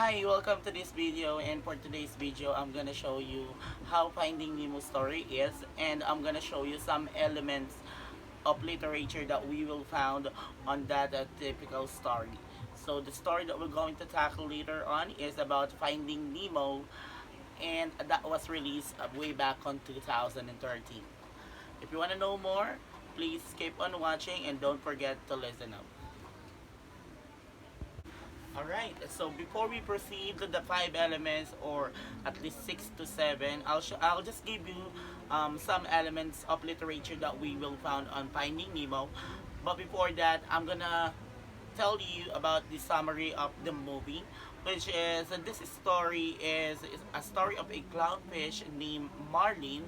Hi, welcome to this video, and for today's video I'm gonna show you how Finding Nemo story is, and I'm gonna show you some elements of literature that we will found on that typical story. So the story that we're going to tackle later on is about Finding Nemo, and that was released way back on 2013. If you want to know more, please keep on watching and don't forget to listen up. Alright, so before we proceed to the five elements, or at least six to seven, I'll just give you some elements of literature that we will find on Finding Nemo. But before that, I'm gonna tell you about the summary of the movie, which is this story is a story of a clownfish named Marlin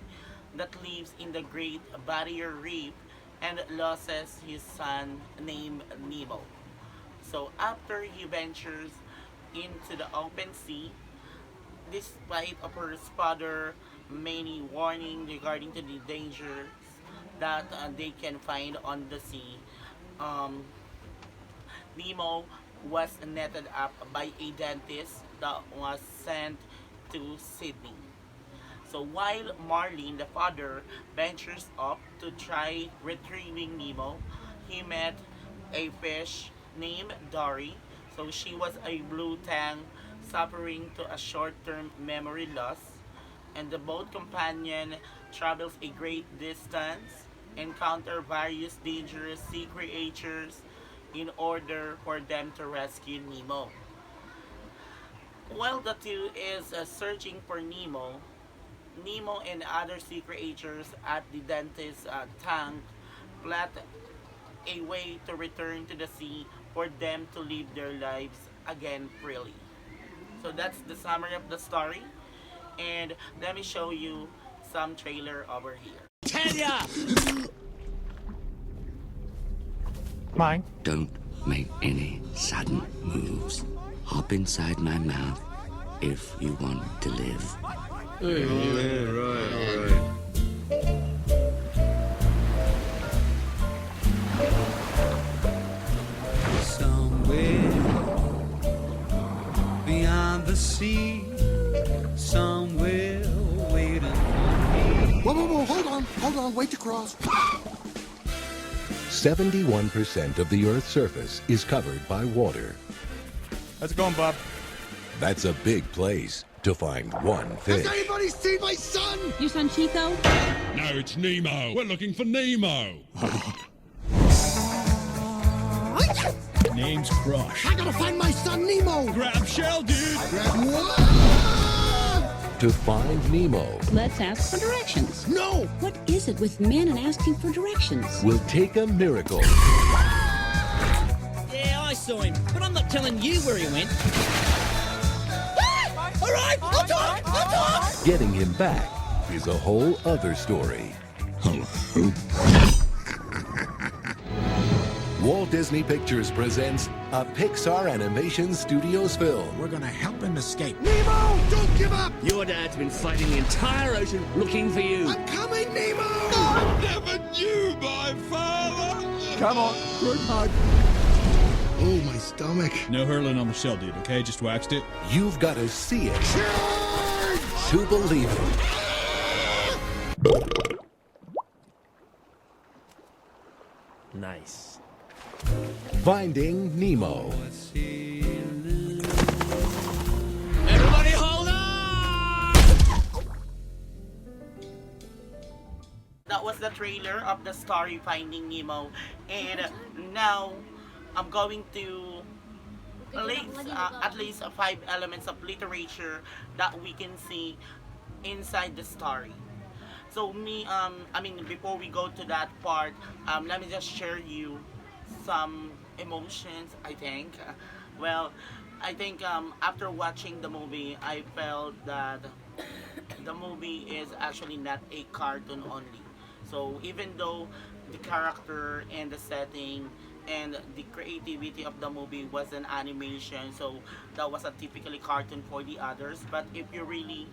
that lives in the Great Barrier Reef and loses his son named Nemo. So after he ventures into the open sea, despite of her father many warning regarding to the dangers that they can find on the sea, um, Nemo was netted up by a dentist that was sent to Sydney. So while Marlin, the father, ventures up to try retrieving Nemo, he met a fish named Dory. So she was a blue tang suffering to a short-term memory loss, and the boat companion travels a great distance, encounter various dangerous sea creatures in order for them to rescue Nemo. While the two is searching for Nemo, Nemo and other sea creatures at the dentist's tank plot a way to return to the sea for them to live their lives again freely. So that's the summary of the story, and let me show you some trailer over here. Tell ya! Mine. Don't make any sudden moves. Hop inside my mouth if you want to live. Somewhere beyond the sea, somewhere waiting for me. Whoa, hold on, wait to cross. 71% of the Earth's surface is covered by water. How's it going, Bob? That's a big place to find one fish. Has anybody seen my son? Your son Chico? No, it's Nemo. We're looking for Nemo. Name's Crush. I gotta find my son Nemo. Grab shell, dude. Grab what? To find Nemo Let's ask for directions. No. What is it with men and asking for directions? will take a miracle. Yeah, I saw him, but I'm not telling you where he went. All right, I'll talk. Getting him back is a whole other story. Walt Disney Pictures presents a Pixar Animation Studios film. We're gonna help him escape. Nemo, don't give up. Your dad's been fighting the entire ocean looking for you. I'm coming, Nemo. Never knew my father. Come on, good hug. Oh, my stomach. No hurling on the shell, dude, okay? Just waxed it. You've got to see it Charge! to believe it. Nice. Finding Nemo. Everybody hold on! That was the trailer of the story Finding Nemo, and now I'm going to list at least five elements of literature that we can see inside the story. So before we go to that part, let me just share you some emotions. I think after watching the movie, I felt that the movie is actually not a cartoon only. So even though the character and the setting and the creativity of the movie was an animation, so that was a typically cartoon for the others, but if you really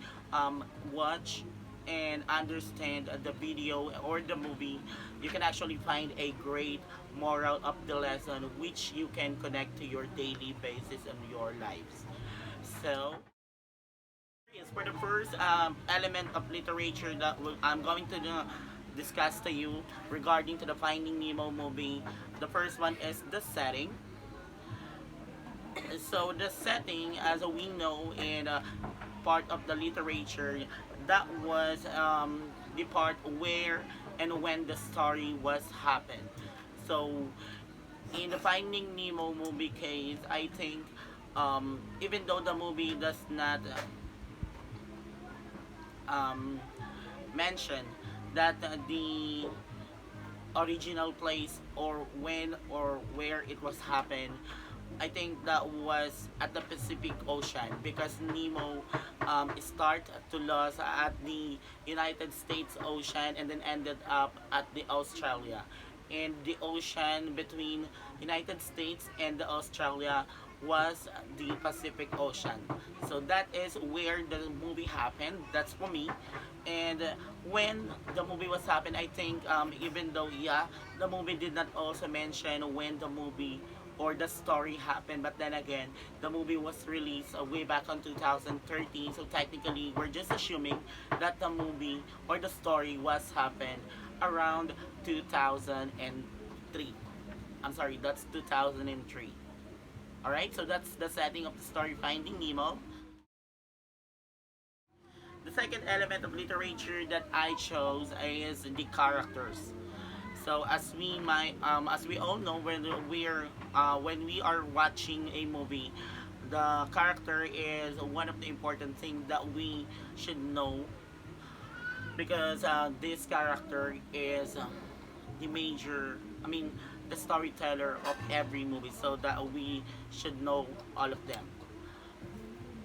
watch and understand the video or the movie, you can actually find a great moral of the lesson which you can connect to your daily basis in your lives. So, yes, for the first element of literature that I'm going to discuss to you regarding to the Finding Nemo movie, the first one is the setting. So the setting, as we know in part of the literature, that was the part where and when the story was happened. So in the Finding Nemo movie case, I think even though the movie does not um, mention that the original place or when or where it was happened, I think that was at the Pacific Ocean because Nemo start to lose at the United States Ocean and then ended up at the Australia. And the ocean between United States and the Australia was the Pacific Ocean. So that is where the movie happened. That's for me. And when the movie was happened, I think even though yeah, the movie did not also mention when the movie or the story happened, but then again, the movie was released way back on 2013. So technically, we're just assuming that the movie or the story was happened around 2003. I'm sorry, that's 2003. All right, so that's the setting of the story Finding Nemo. The second element of literature that I chose is the characters. So as we all know, when we are watching a movie, the character is one of the important things that we should know because this character is the major. I mean, the storyteller of every movie, so that we should know all of them.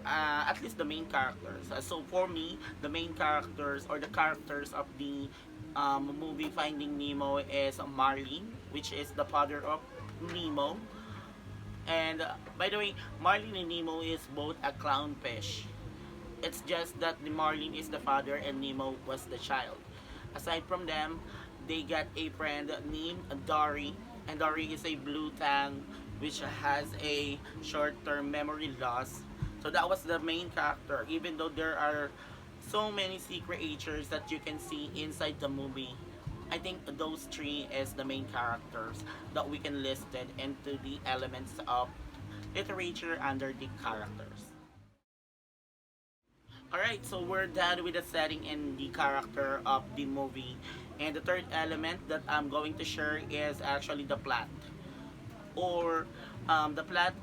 At least the main characters. So for me, the main characters or the characters of the movie Finding Nemo is Marlin, which is the father of Nemo. And by the way, Marlin and Nemo is both a clownfish. It's just that the Marlin is the father and Nemo was the child. Aside from them, they got a friend named Dory, and Dory is a blue tang which has a short-term memory loss. So that was the main character, even though there are so many sea creatures that you can see inside the movie. I think those three is the main characters that we can list it into the elements of literature under the characters. Alright, so we're done with the setting and the character of the movie. And the third element that I'm going to share is actually the plot. Or the plot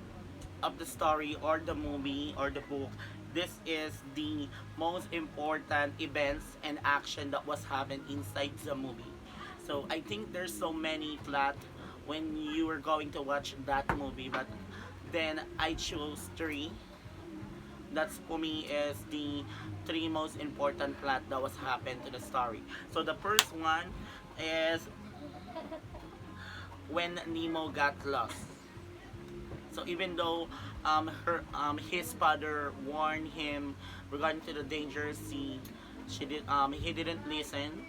of the story or the movie or the book. This is the most important events and action that was happened inside the movie. So I think there's so many plot when you are going to watch that movie, but then I chose three. That's for me is the three most important plot that was happened to the story. So the first one is when Nemo got lost. So even though his father warned him regarding to the dangerous sea, he didn't listen,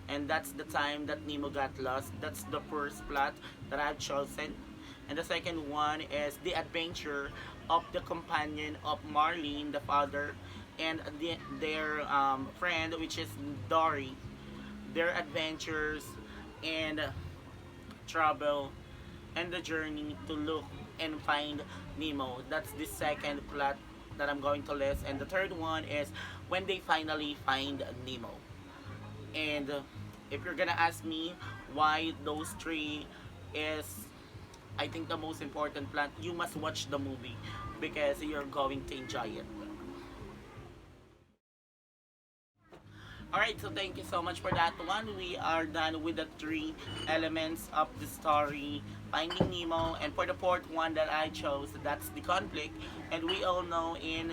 and that's the time that Nemo got lost. That's the first plot that I've chosen. And the second one is the adventure of the companion of Marlene, the father, and their friend, which is Dory. Their adventures and travel and the journey to look and find Nemo. That's the second plot that I'm going to list. And the third one is when they finally find Nemo. And if you're gonna ask me why those three is I think the most important plot, you must watch the movie because you're going to enjoy it. Alright, so thank you so much for that one. We are done with the three elements of the story, Finding Nemo. And for the fourth one that I chose, that's the conflict. And we all know in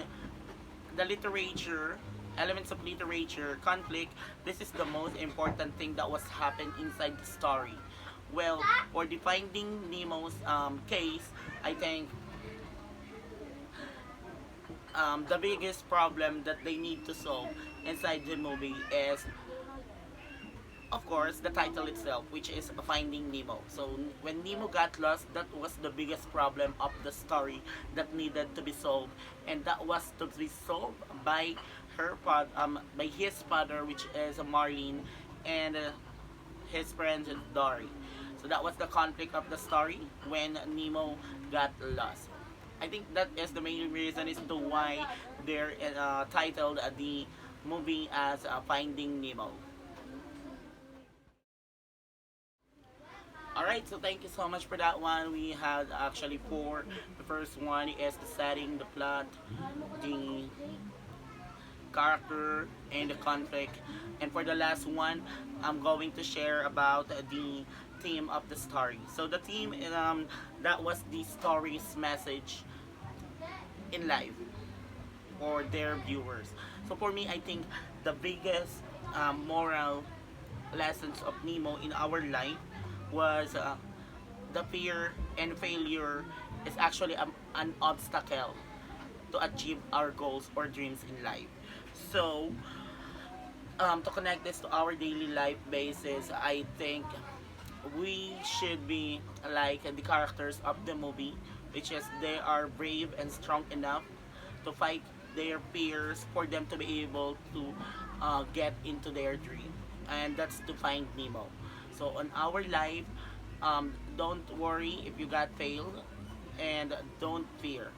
the literature, elements of literature, conflict, this is the most important thing that was happened inside the story. Well, for the Finding Nemo's case, I think the biggest problem that they need to solve inside the movie is of course, the title itself, which is Finding Nemo. So when Nemo got lost, that was the biggest problem of the story that needed to be solved, and that was to be solved by by his father, which is Marlene, and his friend Dory. So that was the conflict of the story when Nemo got lost. I think that is the main reason as to why they're titled the movie as Finding Nemo. Alright, so thank you so much for that one. We had actually four. The first one is the setting, the plot, the character, and the conflict. And for the last one, I'm going to share about the theme of the story. So the theme, that was the story's message in life for their viewers. So for me, I think the biggest moral lessons of Nemo in our life was the fear and failure is actually an obstacle to achieve our goals or dreams in life. So, to connect this to our daily life basis, I think we should be like the characters of the movie, which is they are brave and strong enough to fight their fears for them to be able to get into their dream, and that's to find Nemo. So on our life, don't worry if you got failed, and don't fear.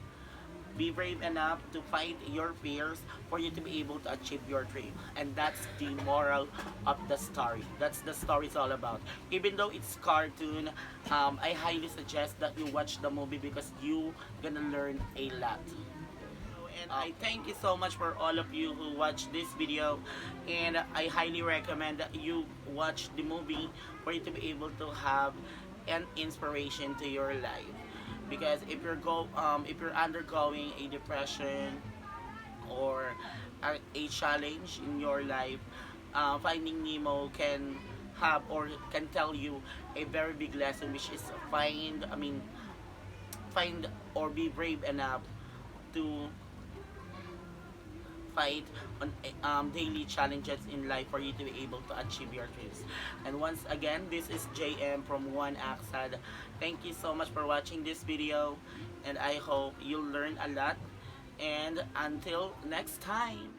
Be brave enough to fight your fears for you to be able to achieve your dream. And that's the moral of the story. That's the story is all about. Even though it's cartoon, I highly suggest that you watch the movie because you gonna learn a lot. And I thank you so much for all of you who watched this video, and I highly recommend that you watch the movie for you to be able to have an inspiration to your life. Because if you're undergoing a depression or a challenge in your life, Finding Nemo can have or can tell you a very big lesson, which is find or be brave enough to fight on daily challenges in life for you to be able to achieve your dreams. And once again, this is JM from One ACSAD. Thank you so much for watching this video, and I hope you'll learn a lot. And until next time.